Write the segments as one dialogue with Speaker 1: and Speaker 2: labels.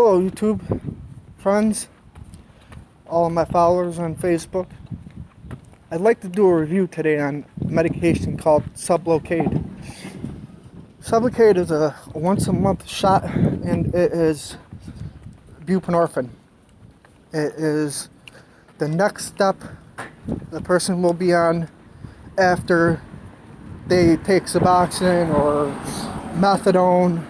Speaker 1: Hello YouTube friends, all of my followers on Facebook. I'd like to do a review today on medication called sublocade. Sublocade is a once a month shot, and it is buprenorphine. It is the next step the person will be on after they take Suboxone or methadone.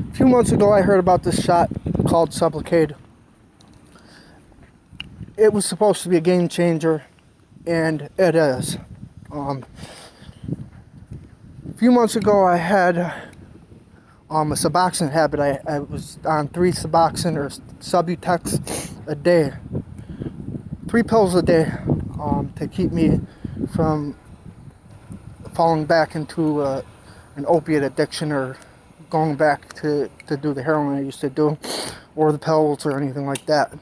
Speaker 1: A few months ago I heard about this shot called sublocade. It was supposed to be a game changer, and it is. A few months ago I had a Suboxone habit. I was on 3 Suboxone or Subutex a day. 3 pills a day to keep me from falling back into an opiate addiction or going back to do the heroin I used to do, or the pills or anything like that.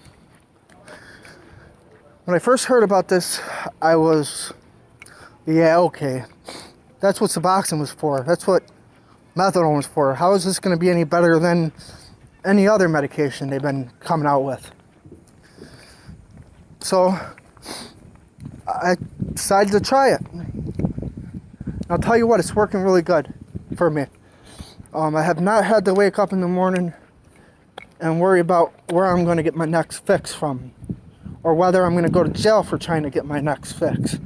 Speaker 1: When I first heard about this, I was, yeah, okay. That's what Suboxone was for. That's what methadone was for. How is this going to be any better than any other medication they've been coming out with? So I decided to try it. I'll tell you what, it's working really good for me. I have not had to wake up in the morning and worry about where I'm going to get my next fix from, or whether I'm going to go to jail for trying to get my next fix.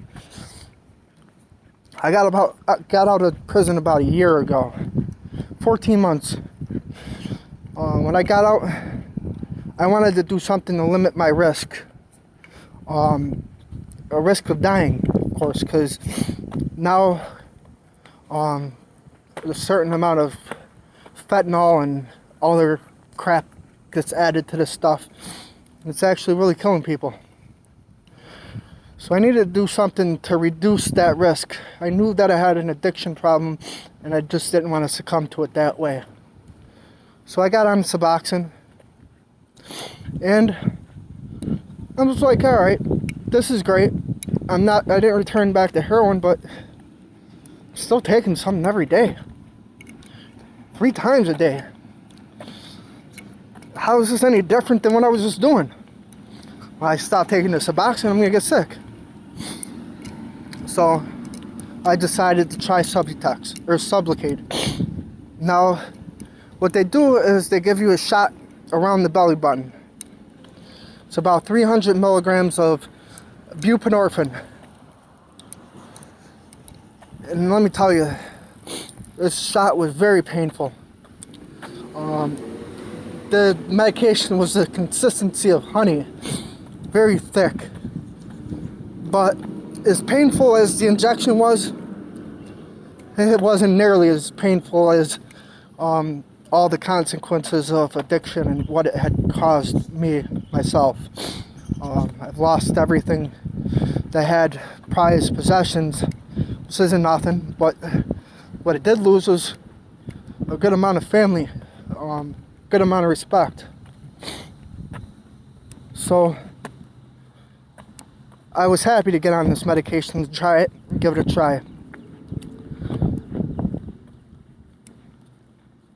Speaker 1: I got out of prison about a year ago, 14 months. When I got out, I wanted to do something to limit my risk, a risk of dying, of course, because now a certain amount of fentanyl and other crap gets added to this stuff. It's actually really killing people. So I needed to do something to reduce that risk. I knew that I had an addiction problem, and I just didn't want to succumb to it that way. So I got on Suboxone, and I was like, all right, this is great. I didn't return back to heroin, but I'm still taking something every day. 3 times a day. How is this any different than what I was just doing? When I stopped taking the Suboxone, I'm going to get sick. So I decided to try Subutex, or Sublocade. Now, what they do is they give you a shot around the belly button. It's about 300 milligrams of buprenorphine. And let me tell you, this shot was very painful. The medication was the consistency of honey, very thick. But as painful as the injection was, it wasn't nearly as painful as all the consequences of addiction and what it had caused me, myself. I've lost everything that had prized possessions. This isn't nothing, but what it did lose was a good amount of family, good amount of respect. So I was happy to get on this medication, to try it, and give it a try.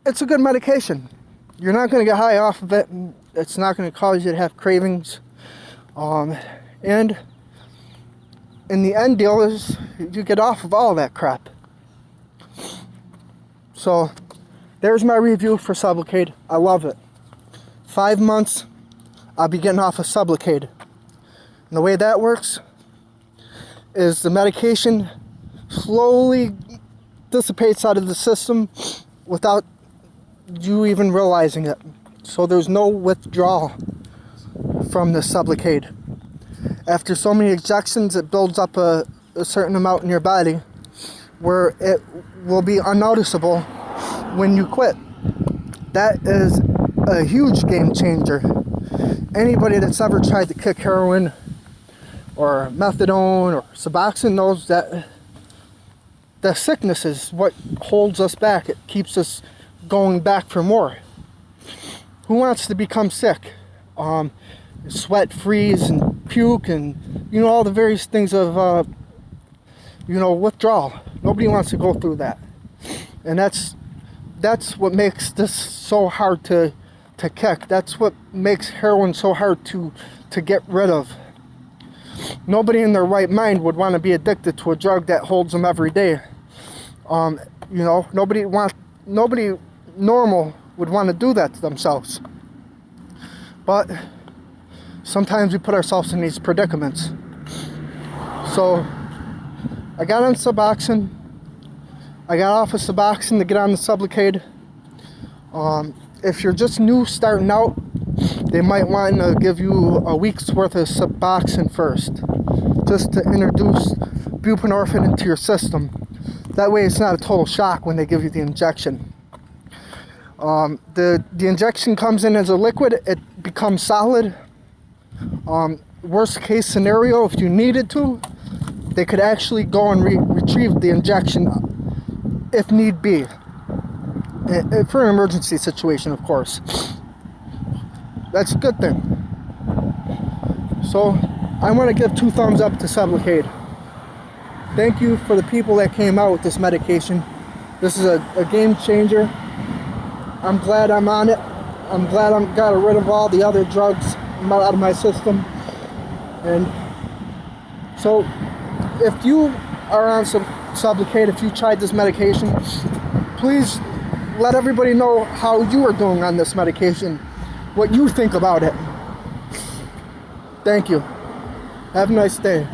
Speaker 1: It's a good medication. You're not going to get high off of it. It's not going to cause you to have cravings. And in the end deal is you get off of all that crap. So there's my review for Sublocade. I love it. 5 months, I'll be getting off of Sublocade. And the way that works is the medication slowly dissipates out of the system without you even realizing it. So there's no withdrawal from the Sublocade. After so many injections, it builds up a certain amount in your body where it will be unnoticeable when you quit. That is a huge game changer. Anybody that's ever tried to kick heroin or methadone or Suboxone knows that the sickness is what holds us back. It keeps us going back for more. Who wants to become sick? Sweat, freeze, and puke, and all the various things of withdrawal. Nobody wants to go through that. And that's that's what makes this so hard to kick. That's what makes heroin so hard to get rid of. Nobody in their right mind would want to be addicted to a drug that holds them every day. Nobody normal would want to do that to themselves. But sometimes we put ourselves in these predicaments. So I got on Suboxone. I got off of Suboxone to get on the sublocade. If you're just new starting out, they might want to give you a week's worth of Suboxone first, just to introduce buprenorphine into your system. That way it's not a total shock when they give you the injection. The injection comes in as a liquid. It becomes solid. Worst case scenario, if you needed to, they could actually go and retrieve the injection if need be. For an emergency situation, of course. That's a good thing. So I want to give 2 thumbs up to sublocade. Thank you for the people that came out with this medication. This is a game changer. I'm glad I'm on it. I'm glad I got rid of all the other drugs out of my system. And so if you are on some sublocade, if you tried this medication, please let everybody know how you are doing on this medication, what you think about it. Thank you. Have a nice day.